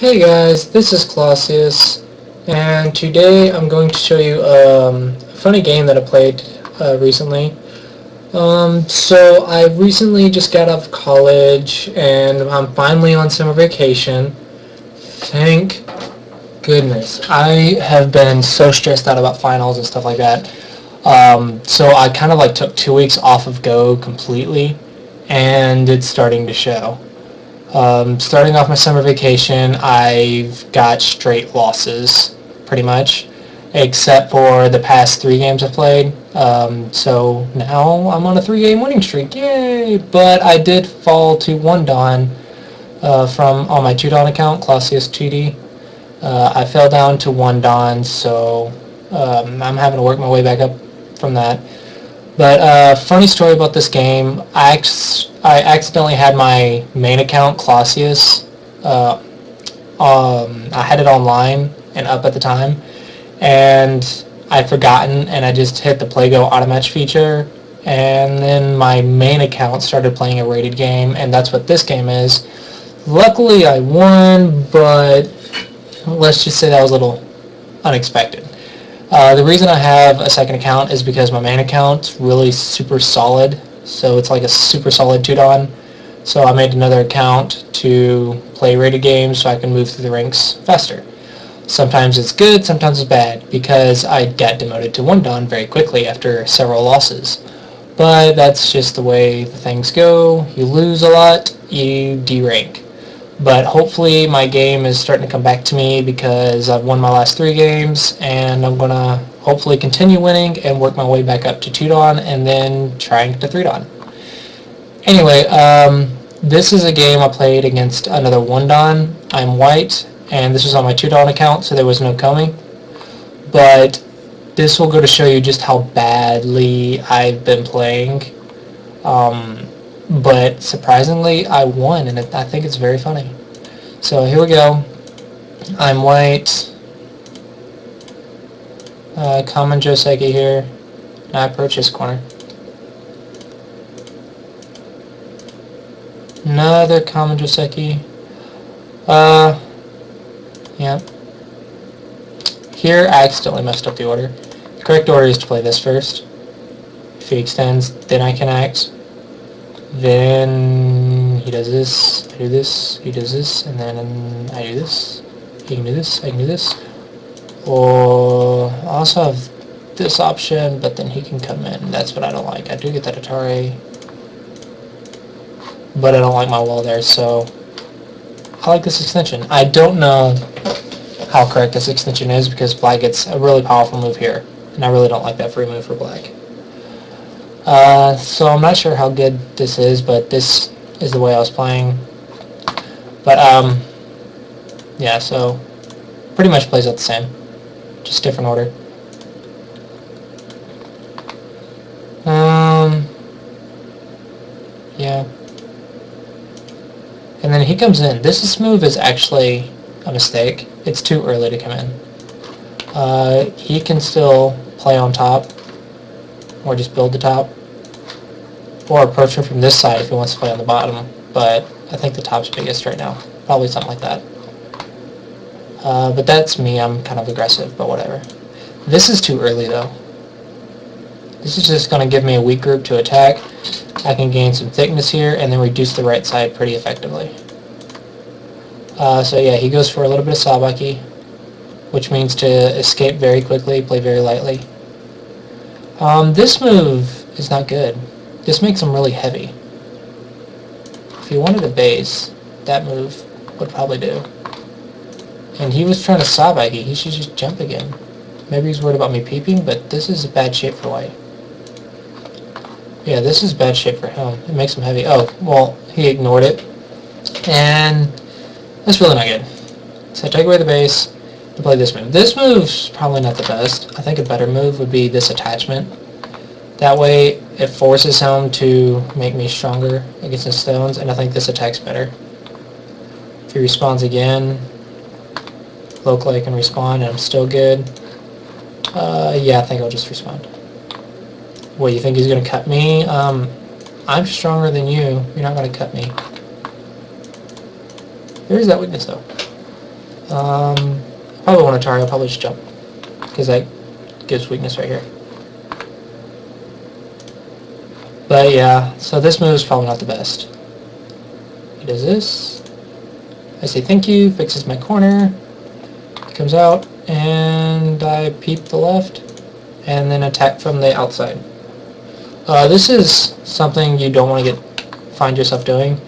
Hey guys, this is Clossi, and today I'm going to show you a funny game that I played recently. So I recently just got out of college, and I'm finally on summer vacation. Thank goodness. I have been so stressed out about finals and stuff like that. So I kind of like took 2 weeks off of Go completely, and it's starting to show. Starting off my summer vacation, I've got straight losses, pretty much, except for the past 3 games I've played. So now I'm on a 3-game winning streak, yay! But I did fall to 1 Dawn from on my 2 Dawn account, Clossi 2D. I fell down to 1 Dawn, so I'm having to work my way back up from that. But funny story about this game, I accidentally had my main account, Clossi. I had it online and up at the time, and I'd forgotten, and I just hit the Play Go auto match feature, and then my main account started playing a rated game, and that's what this game is. Luckily, I won, but let's just say that was a little unexpected. The reason I have a second account is because my main account's really super solid, so it's like a super solid 2-Don. So I made another account to play rated games so I can move through the ranks faster. Sometimes it's good, sometimes it's bad, because I got demoted to 1-Don very quickly after several losses. But that's just the way things go. You lose a lot, you derank. But hopefully my game is starting to come back to me because I've won my last 3 games, and I'm going to hopefully continue winning and work my way back up to 2-Don and then try and get to 3-Don. Anyway, this is a game I played against another 1-Don. I'm white, and this was on my 2-Don account, so there was no coming. But this will go to show you just how badly I've been playing. But surprisingly, I won, and I think it's very funny. So here we go. I'm white. Common Joseki here. And I approach his corner. Another common Joseki. Yeah. Here, I accidentally messed up the order. The correct order is to play this first. If he extends, then I can act. Then he does this, I do this, he does this, and then I do this. He can do this, I can do this. Or I also have this option, but then he can come in. That's what I don't like. I do get that Atari, but I don't like my wall there, so I like this extension. I don't know how correct this extension is because black gets a really powerful move here, and I really don't like that free move for black. So I'm not sure how good this is, but this is the way I was playing. But yeah, so pretty much plays out the same, just different order. Yeah. And then he comes in. This move is actually a mistake. It's too early to come in. He can still play on top, or just build the top, or approach him from this side if he wants to play on the bottom, but I think the top's biggest right now. Probably something like that. But that's me. I'm kind of aggressive, but whatever. This is too early, though. This is just going to give me a weak group to attack. I can gain some thickness here and then reduce the right side pretty effectively. So yeah, he goes for a little bit of Sabaki, which means to escape very quickly, play very lightly. This move is not good. This makes him really heavy. If he wanted a base, that move would probably do. And he was trying to Sabaki. He should just jump again. Maybe he's worried about me peeping, but this is a bad shape for white. Yeah, this is bad shape for him. It makes him heavy. Oh, well, he ignored it. And that's really not good. So I take away the base and play this move. This move's probably not the best. I think a better move would be this attachment. That way, it forces him to make me stronger against his stones, and I think this attack's better. If he respawns again, locally I can respawn, and I'm still good. Yeah, I think I'll just respawn. What, you think he's going to cut me? I'm stronger than you. You're not going to cut me. There is that weakness, though. Probably want to try. I'll probably just jump because that gives weakness right here. But yeah, so this move is probably not the best. He does this. I say thank you, fixes my corner. He comes out, and I peep the left, and then attack from the outside. This is something you don't want to find yourself doing.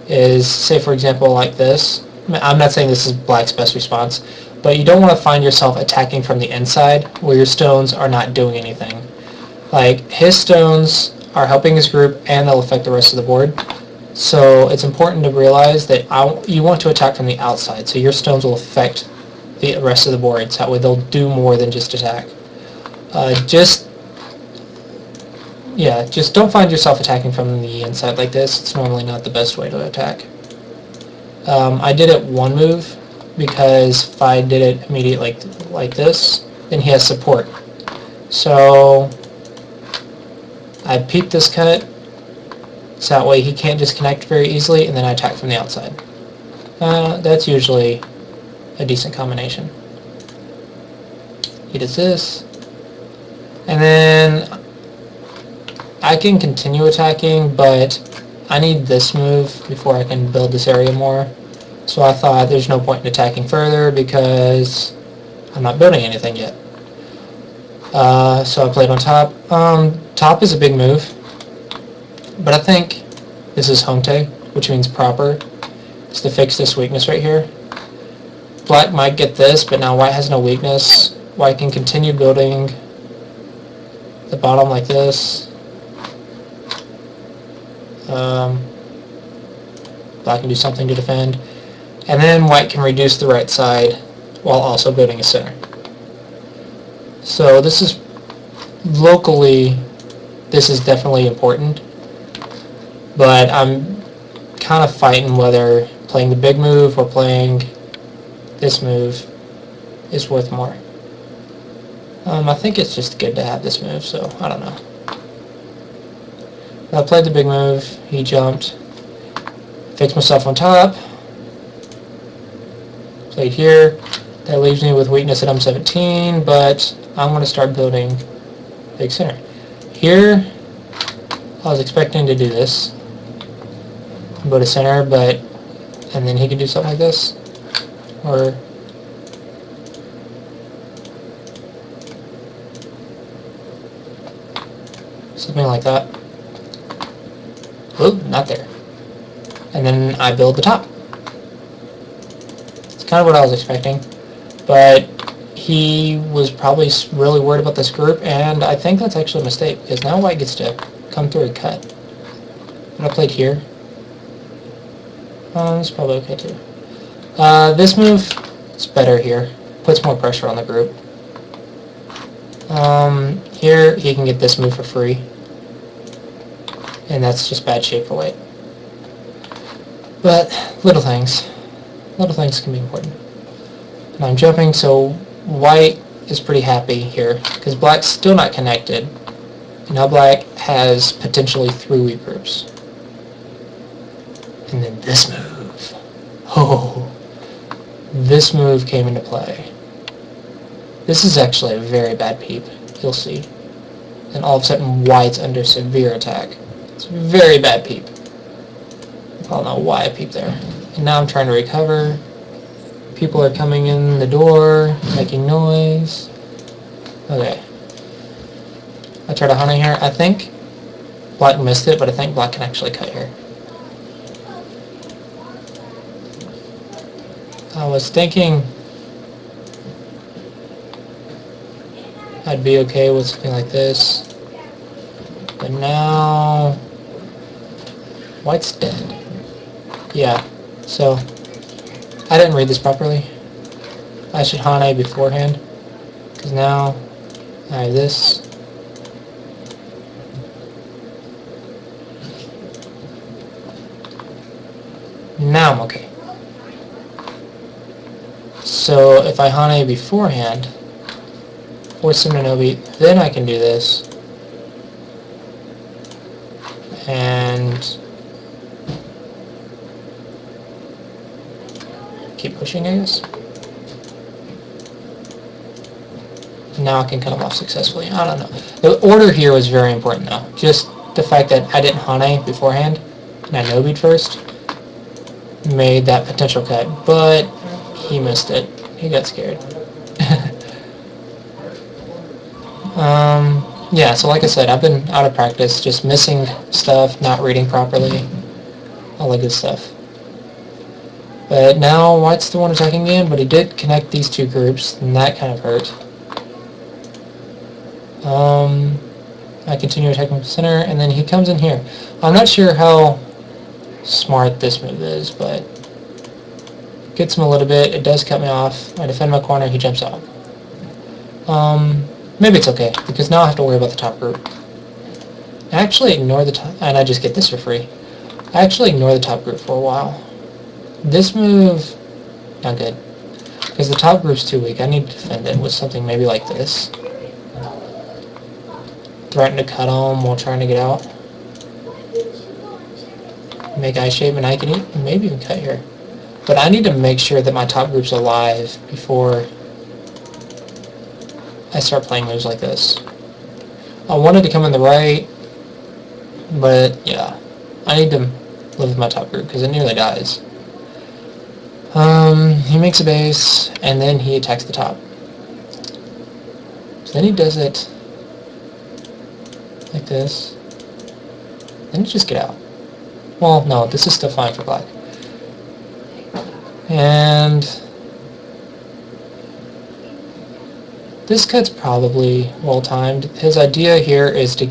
Is, say for example, like this. I'm not saying this is Black's best response, but you don't want to find yourself attacking from the inside where your stones are not doing anything. Like, his stones are helping his group and they'll affect the rest of the board. So it's important to realize that you want to attack from the outside, so your stones will affect the rest of the board, so that way they'll do more than just attack. Just don't find yourself attacking from the inside like this. It's normally not the best way to attack. I did it one move, because if I did it immediately like this, then he has support. So I peep this cut, so that way he can't disconnect very easily, and then I attack from the outside. That's usually a decent combination. He does this, and then I can continue attacking, but I need this move before I can build this area more. So I thought there's no point in attacking further because I'm not building anything yet. So I played on top. Top is a big move, but I think this is Hongtae, which means proper. It's to fix this weakness right here. Black might get this, but now white has no weakness. White can continue building the bottom like this. Black can do something to defend. And then white can reduce the right side while also building a center. So this is locally, this is definitely important, but I'm kind of fighting whether playing the big move or playing this move is worth more. I think it's just good to have this move, so I don't know. I played the big move, he jumped, fixed myself on top, played here. That leaves me with weakness at M17, but I'm going to start building big center. Here, I was expecting to do this, build a center, and then he can do something like this, or something like that. Oop, not there. And then I build the top. It's kind of what I was expecting, but he was probably really worried about this group, and I think that's actually a mistake, because now white gets to come through and cut. And I played here. It's probably okay too. This move is better here. Puts more pressure on the group. Here he can get this move for free, and that's just bad shape for white. But little things can be important. And I'm jumping, so white is pretty happy here because black's still not connected. And now black has potentially 3 weak groups. And then this move. Oh, this move came into play. This is actually a very bad peep. You'll see. And all of a sudden white's under severe attack. It's a very bad peep. I don't know why I peeped there. And now I'm trying to recover. People are coming in the door, making noise. Okay. I tried a hunting here. I think black missed it, but I think black can actually cut here. I was thinking I'd be okay with something like this, but now white's dead. Yeah, so I didn't read this properly. I should Hane beforehand, because now I have this. Now I'm okay. So if I Hane beforehand, force him to no-beat, then I can do this. And keep pushing, I guess. now I can cut him off successfully. I don't know. The order here was very important though. Just the fact that I didn't Hane beforehand, and I no-beat first, made that potential cut, but he missed it. He got scared. Yeah, so like I said, I've been out of practice, just missing stuff, not reading properly, all that good stuff. But now White's the one attacking again, but he did connect these two groups, and that kind of hurt. I continue attacking the center, and then he comes in here. I'm not sure how smart this move is, but gets him a little bit. It does cut me off. I defend my corner, he jumps out. Maybe it's okay, because now I have to worry about the top group. I actually ignore the top, and I just get this for free. I actually ignore the top group for a while. This move, not good, because the top group's too weak. I need to defend it with something maybe like this. Threaten to cut him while trying to get out. Make eye shape, and I can maybe even cut here. But I need to make sure that my top group's alive before I start playing moves like this. I wanted to come in the right, but yeah, I need to live with my top group because it nearly dies. He makes a base, and then he attacks the top. So then he does it like this. Then just get out. Well, no, this is still fine for black. And this cut's probably well-timed. His idea here is to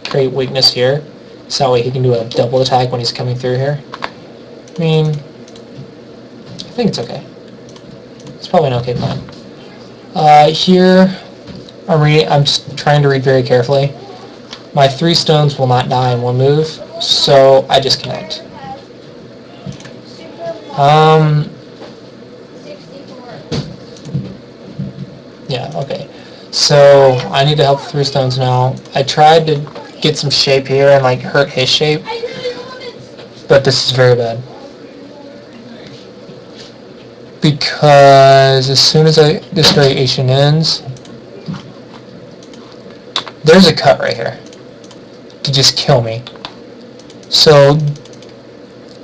create weakness here, so that way he can do a double attack when he's coming through here. I mean, I think it's okay. It's probably an okay plan. Here, I'm just trying to read very carefully. My 3 stones will not die in one move, so I just connect. Yeah, okay. So I need to help 3 stones now. I tried to get some shape here and like hurt his shape, but this is very bad. Because as soon as this variation ends, there's a cut right here to just kill me. So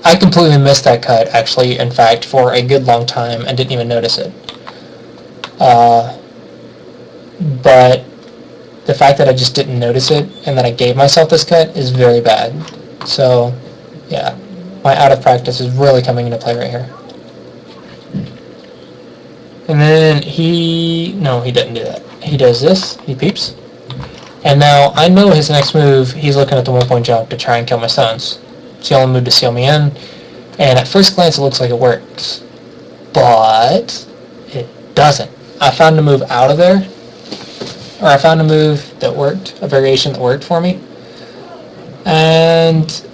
I completely missed that cut, actually, in fact, for a good long time and didn't even notice it. But the fact that I just didn't notice it and that I gave myself this cut is very bad. So, yeah, my out of practice is really coming into play right here. And then he doesn't do that. He does this, he peeps. And now I know his next move, he's looking at the 1-point jump to try and kill my stones. It's the only move to seal me in. And at first glance it looks like it works. But it doesn't. I found a move out of there. Or I found a move that worked, a variation that worked for me. And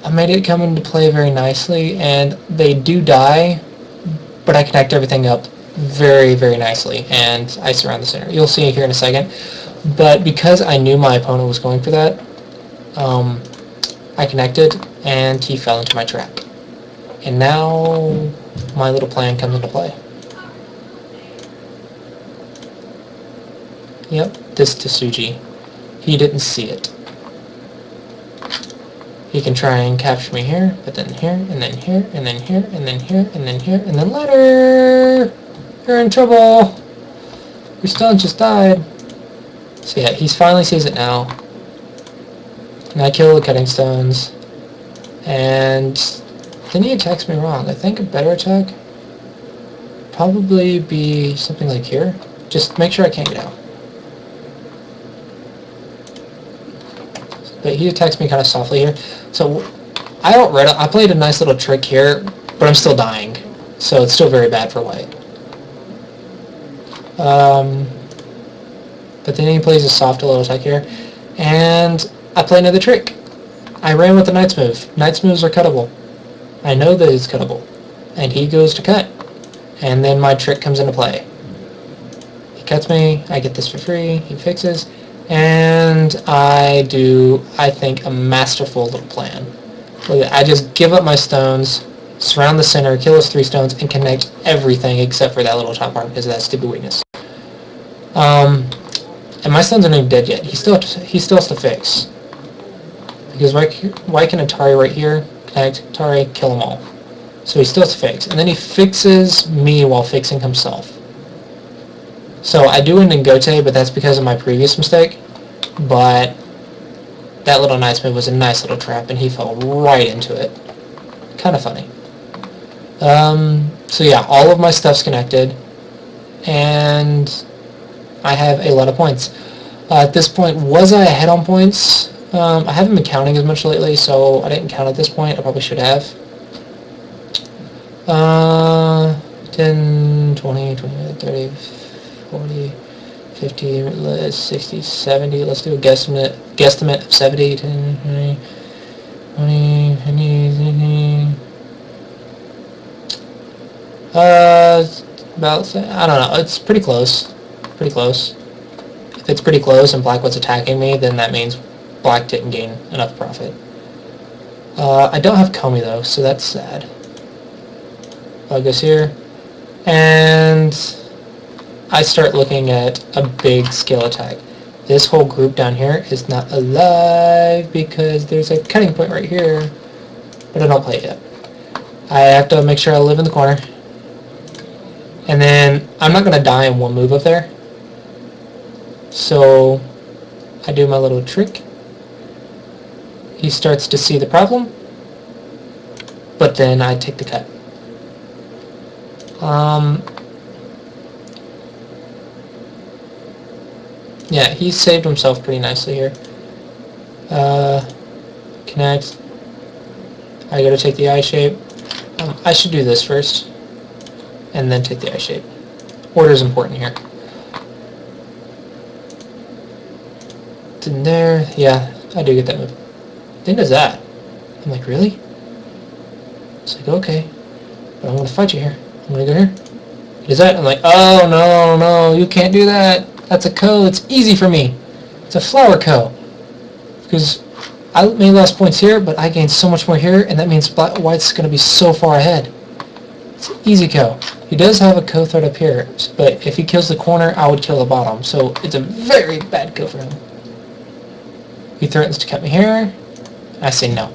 I made it come into play very nicely, and they do die, but I connect everything up very, very nicely, and I surround the center. You'll see it here in a second. But because I knew my opponent was going for that, I connected, and he fell into my trap. And now my little plan comes into play. Yep, this Tsuji. He didn't see it. He can try and capture me here, but then here, and then here, and then here, and then here, and then here, and then ladder! You're in trouble! Your stone just died. So yeah, he finally sees it now. And I kill the cutting stones. And then he attacks me wrong. I think a better attack probably be something like here. Just make sure I can't get out. But he attacks me kind of softly here. So I played a nice little trick here, but I'm still dying. So it's still very bad for white. But then he plays a soft little attack here. And I play another trick. I ran with the knight's move. Knight's moves are cuttable. I know that it's cuttable. And he goes to cut. And then my trick comes into play. He cuts me. I get this for free. He fixes. And I do, I think, a masterful little plan. I just give up my stones, surround the center, kill his 3 stones, and connect everything except for that little top part because of that stupid weakness. And my son's not even dead yet. He still has to fix. Because why can Atari right here connect Atari, kill them all? So he still has to fix. And then he fixes me while fixing himself. So I do end in Gote, but that's because of my previous mistake. But that little nice move was a nice little trap, and he fell right into it. Kind of funny. So yeah, all of my stuff's connected, and I have a lot of points. At this point, was I ahead on points? I haven't been counting as much lately, so I didn't count at this point. I probably should have. 10, 20, 20, 30, 40, 50, 60, 70. Let's do a guesstimate of 70, 10, 20, 20, 50, about, I don't know, it's pretty close. Pretty close. If it's pretty close and black was attacking me, then that means black didn't gain enough profit. I don't have Comey though, so that's sad. I'll goes here, and I start looking at a big scale attack. This whole group down here is not alive because there's a cutting point right here, but I don't play it yet. I have to make sure I live in the corner, and then I'm not going to die in one move up there, so I do my little trick. He starts to see the problem, but then I take the cut. Yeah, he saved himself pretty nicely here. Connect. I gotta take the eye shape. I should do this first, and then take the eye shape. Order is important here. It's in there. Yeah, I do get that move. Then does that. I'm like, really? It's like, okay, but I'm gonna fight you here. I'm gonna go here. He does that. I'm like, oh no, you can't do that. That's a co. It's easy for me. It's a flower co. Because I made less points here, but I gained so much more here, and that means white's going to be so far ahead. It's an easy co. He does have a co threat up here, but if he kills the corner, I would kill the bottom. So it's a very bad co for him. He threatens to cut me here. I say no.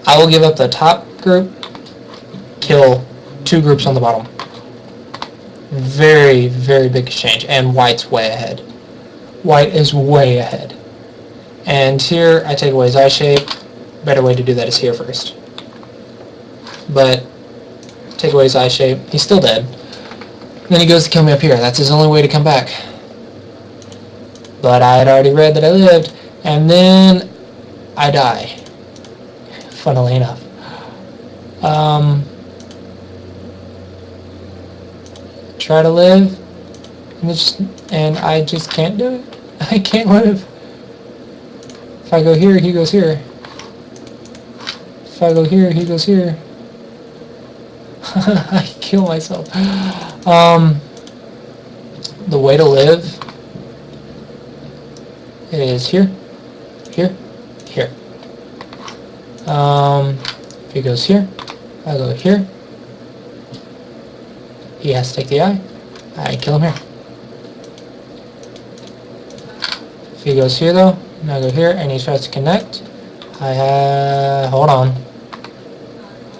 I will give up the top group, kill 2 groups on the bottom. Very, very big exchange, and white's way ahead. White is way ahead. And here, I take away his eye shape. Better way to do that is here first. But, take away his eye shape. He's still dead. Then he goes to kill me up here. That's his only way to come back. But I had already read that I lived, and then I die. Funnily enough. Try to live, and I just can't do it. I can't live. If I go here, he goes here. If I go here, he goes here. I kill myself. The way to live is here, here, here. If he goes here, I go here. He has to take the eye. I kill him here. If he goes here though, and I go here, and he tries to connect, I have... hold on.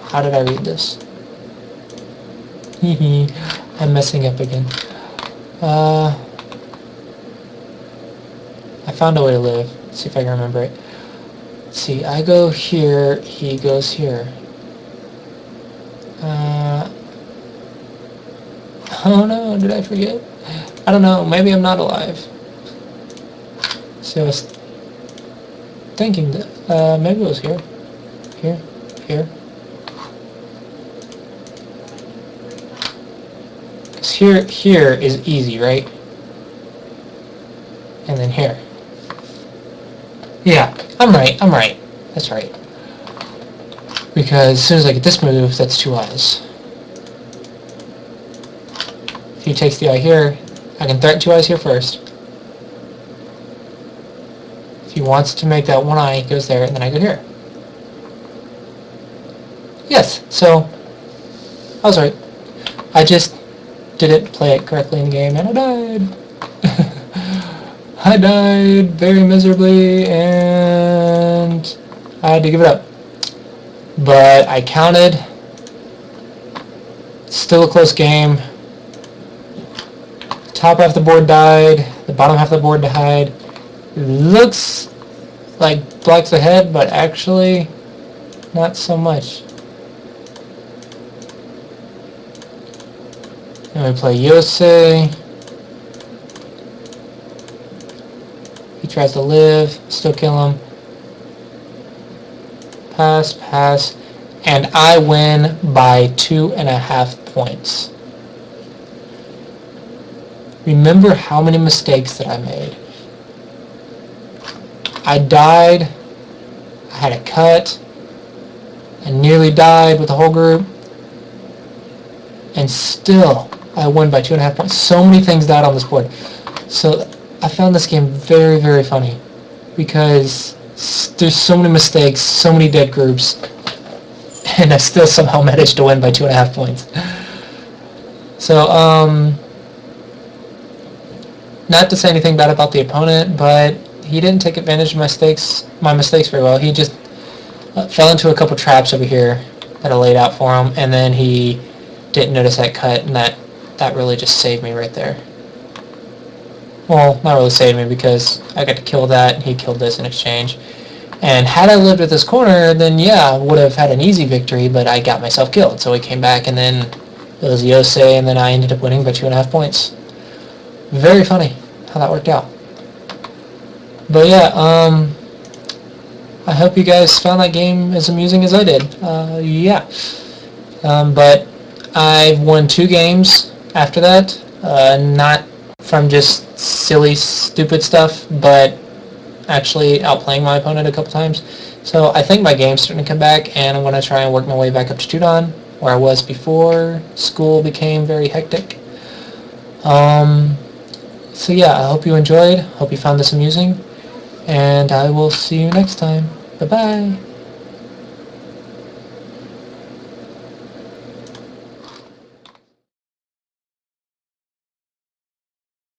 How did I read this? I'm messing up again. I found a way to live. Let's see if I can remember it. Let's see, I go here, he goes here. Oh no, did I forget? I don't know, maybe I'm not alive. So I was thinking that, maybe it was here. Here, here. Because here is easy, right? And then here. Yeah, I'm right. That's right. Because as soon as I get this move, that's 2 eyes. If he takes the eye here, I can threaten 2 eyes here first. If he wants to make that 1 eye, he goes there, and then I go here. Yes, so I was right. I just didn't play it correctly in the game, and I died. I died very miserably, and I had to give it up. But I counted. Still a close game. Top half of the board died. The bottom half of the board died. Looks like black's ahead, but actually not so much. And we play Yosei. He tries to live, still kill him. Pass, pass, and I win by 2.5 points. Remember how many mistakes that I made. I died, I had a cut, I nearly died with the whole group, and still I won by 2.5 points. So many things died on this board. So I found this game very, very funny because there's so many mistakes, so many dead groups, and I still somehow managed to win by 2.5 points. So, not to say anything bad about the opponent, but he didn't take advantage of my mistakes very well. He just fell into a couple traps over here that I laid out for him, and then he didn't notice that cut, and that really just saved me right there. Well, not really saved me because I got to kill that, and he killed this in exchange. And had I lived with this corner, then yeah, I would have had an easy victory, but I got myself killed. So he came back, and then it was Yosei, and then I ended up winning by 2.5 points. Very funny how that worked out. But yeah, I hope you guys found that game as amusing as I did. Yeah. But I've won 2 games after that, not from just silly, stupid stuff, but actually outplaying my opponent a couple times. So I think my game's starting to come back, and I'm going to try and work my way back up to Tudon, where I was before school became very hectic. So yeah, I hope you enjoyed, hope you found this amusing, and I will see you next time. Bye-bye.